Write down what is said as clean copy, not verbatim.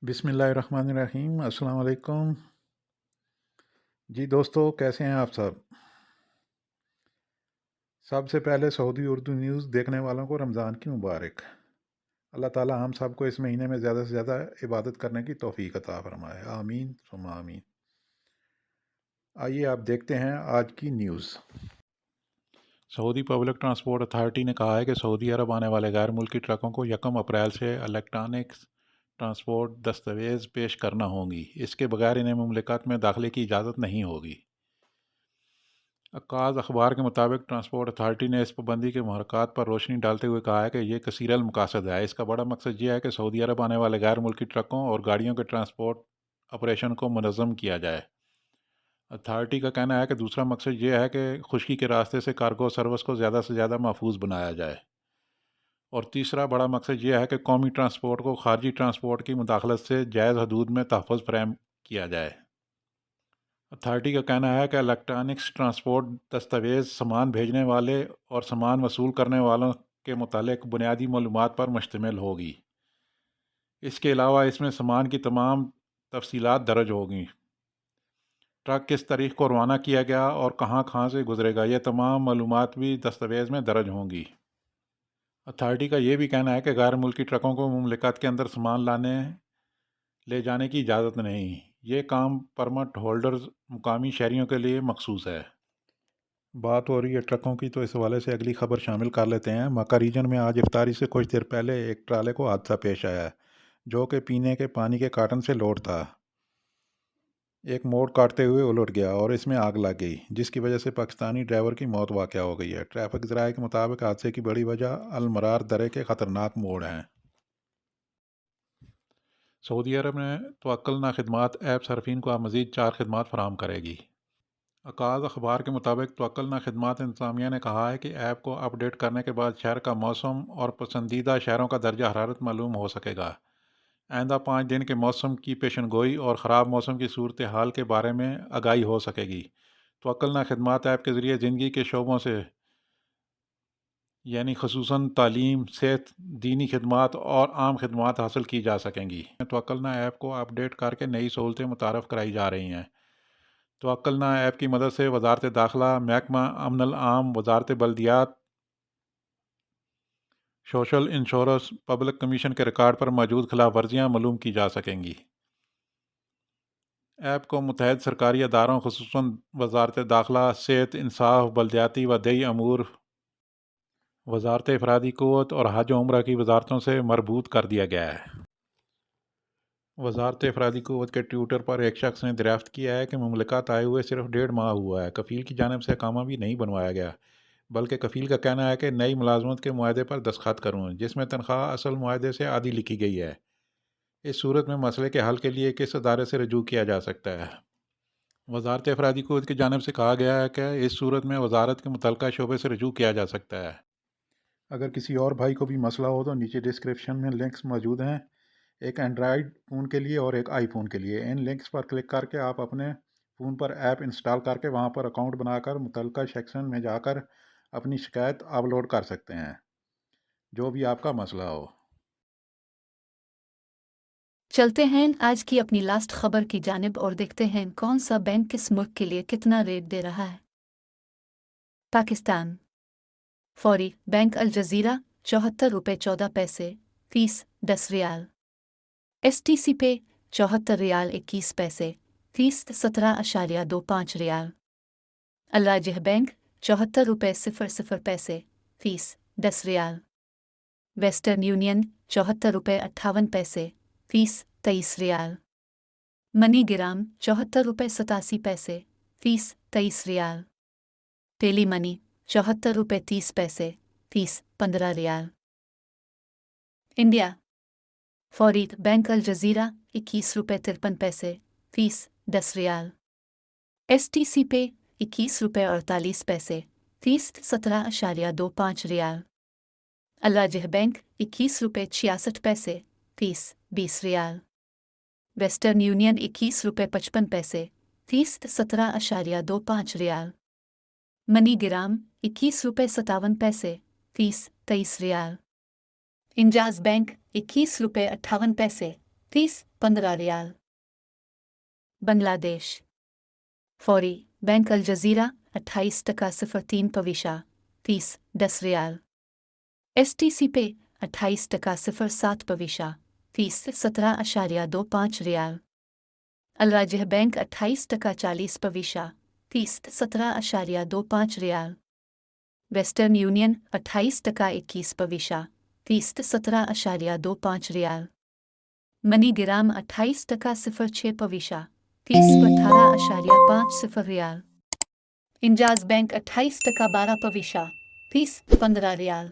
बिस्मिल्लाहिर्रहमानिर्रहीम। अस्सलाम वालेकुम। जी दोस्तों, कैसे हैं आप सब? सबसे पहले सऊदी उर्दू न्यूज़ देखने वालों को रमज़ान की मुबारक। अल्लाह ताला हम सबको इस महीने में ज़्यादा से ज़्यादा इबादत करने की तौफीक अता फरमाए। आमीन सुम्मा आमीन। आइए आप देखते हैं आज की news. Saudi public transport authority ने कहा है कि सऊदी अरब आने वाले गैर मुल्की ट्रकों को 1 अप्रैल से इलेक्ट्रॉनिक्स ट्रांसपोर्ट दस्तावेज़ पेश करना होंगी। इसके बगैर इन्हें मुमलिकत में दाखिले की इजाज़त नहीं होगी। अक्काज़ अखबार के मुताबिक ट्रांसपोर्ट अथॉरिटी ने इस पाबंदी के महरक़ात पर रोशनी डालते हुए कहा है कि यह कसीरल मकासद है। इसका बड़ा मकसद यह है कि सऊदी अरब आने वाले गैर मुल्की ट्रकों और गाड़ियों के ट्रांसपोर्ट ऑपरेशन को मुनज़्ज़म किया जाए। अथॉरिटी का कहना है कि दूसरा मकसद यह है कि खुश्की के रास्ते से कार्गो सर्विस को ज़्यादा से ज़्यादा महफूज बनाया जाए। और तीसरा बड़ा मकसद यह है कि कौमी ट्रांसपोर्ट को खारजी ट्रांसपोर्ट की मुदाखलत से जायज़ हदूद में तहफ़्फ़ुज़ फ़राहम किया जाए। अथॉरिटी का कहना है कि इलेक्ट्रॉनिक्स ट्रांसपोर्ट दस्तावेज़ सामान भेजने वाले और सामान वसूल करने वालों के मुतालिक बुनियादी मालूमात पर मुश्तमिल होगी। इसके अलावा इसमें सामान की तमाम तफसीलात दर्ज होंगी। ट्रक किस तारीख को रवाना किया गया और कहाँ से गुजरेगा, ये तमाम मालूमात भी दस्तावेज़ में दर्ज होंगी। अथॉरिटी का ये भी कहना है कि गैर मुल्की ट्रकों को मुमलिकत के अंदर सामान ले जाने की इजाज़त नहीं। ये काम परमिट होल्डर्स मुकामी शहरियों के लिए मखसूस है। बात हो रही है ट्रकों की, तो इस हवाले से अगली खबर शामिल कर लेते हैं। मक्का रीजन में आज इफ्तारी से कुछ देर पहले एक ट्राले को हादसा पेश आया, जो कि पीने के पानी के कार्टन से लोड था। एक मोड़ काटते हुए उलट गया और इसमें आग लग गई, जिसकी वजह से पाकिस्तानी ड्राइवर की मौत वाक़या हो गई है। ट्रैफिक ज़राए के मुताबिक हादसे की बड़ी वजह अलमरार दरे के ख़तरनाक मोड़ हैं। सऊदी अरब ने तवक्कुलना खिदमात ऐप सरफीन को अब मज़ीद 4 खिदमात फराहम करेगी। अकाज़ अखबार के मुताबिक तवक्कुलना खिदमात इंतज़ामिया ने कहा है कि ऐप को अपडेट करने के बाद शहर का मौसम और पसंदीदा शहरों का दर्जा हरारत मालूम हो सकेगा। आइंदा 5 दिन के मौसम की पेशनगोई और ख़राब मौसम की सूरत हाल के बारे में आगाही हो सकेगी। तवक्कुलना खिदमात ऐप के ज़रिए ज़िंदगी के शोबों से यानी ख़ुसूसन तालीम, सेहत, दीनी खिदमात और आम खिदमात हासिल की जा सकेंगी। तवक्कुलना ऐप को अपडेट करके नई सहूलतें मुतारफ़ कराई जा रही हैं। तवक्कुलना ऐप की मदद से वजारत दाखिला, महकमा अमन आम, वजारत बल्दियात, सोशल इंश्योरेंस, पब्लिक कमीशन के रिकॉर्ड पर मौजूद खिलाफ वर्जियाँ मालूम की जा सकेंगी। ऐप को मुतहद सरकारी अदारों ख़ुसूसन वजारत दाखिला, सेहत, इंसाफ, बल्दियाती व दही अमूर, वजारत अफरादी क़ुव्वत और हज व उम्रा की वजारतों से मरबूत कर दिया गया है। वजारत अफरादी क़ुव्वत के ट्विटर पर एक शख्स ने दरियाफ्त किया है कि मुमलिकत आए हुए सिर्फ 1.5 माह हुआ है। कफ़ील की जानिब से अकामा भी नहीं बनवाया गया, बल्कि कफ़ील का कहना है कि नई मुलाजमत के मुआहदे पर दस्तखत करूँ, जिसमें तनख्वाह असल मुआहदे से आधी लिखी गई है। इस सूरत में मसले के हल के लिए किस अदारे से रजू किया जा सकता है? वजारत अफरादी क़ुव्वत की जानिब से कहा गया है कि इस सूरत में वजारत के मुतल्लिक़ा शोबे से रजू किया जा सकता है। अगर किसी और भाई को भी मसला हो तो नीचे डिस्क्रिप्शन में लिंक्स मौजूद हैं, एक एंड्रॉयड फ़ोन के लिए और एक आईफोन के लिए। इन लिंक्स पर क्लिक करके आप अपने फ़ोन पर ऐप इंस्टॉल करके वहां पर अकाउंट बनाकर मुतल्लिका सेक्शन में जाकर अपनी शिकायत अपलोड कर सकते हैं, जो भी आपका मसला हो। चलते हैं आज की अपनी लास्ट खबर की जानिब और देखते हैं कौन सा बैंक किस मुल्क के लिए कितना रेट दे रहा है। पाकिस्तान फौरी बैंक अल जजीरा 74 रुपये 14 पैसे फीस 10 रियाल। STC पे 74 रियाल 21 पैसे फीस 17.25 रियाल। अल-राजिह बैंक 74 रुपये 00 पैसे फीस 10 रियाल। वेस्टर्न यूनियन 74 रुपये 58 पैसे फीस 23 रियाल। मनी गिराम 74 रुपये 87 पैसे फीस 23 रियाल। टेली मनी 74 रुपये 30 पैसे फीस 15 रियाल। इंडिया फौरी बैंक अल जजीरा 21 रुपये 53 पैसे फीस 10 रियाल। STC पे 21 रुपये 48 पैसे फीस 17.25 रियाल। अल-राजिह बैंक 21 रुपये 66 पैसे फीस 20 रियाल। वेस्टर्न यूनियन 21 रुपये 55 पैसे फीस 17.25 रियाल। मनी गिराम 21 रुपये 57 पैसे फीस 23 रियाल। इंजाज बैंक 21 रुपये 58 पैसे फीस 15 रियाल। बांग्लादेश फौरी बैंक अल जजीरा 28.03 फीस 10 रियाल। STC पे 28.07 फीस 17.25 रियाल। अलराजिह बैंक 28.40 फीस 17.25 रियाल। वेस्टर्न यूनियन 28.21 फीस 17.25 रियाल। मनी ग्राम 28.06 फीस 18.50 रियाल। Enjaz bank 28.12 fees 15 riyal.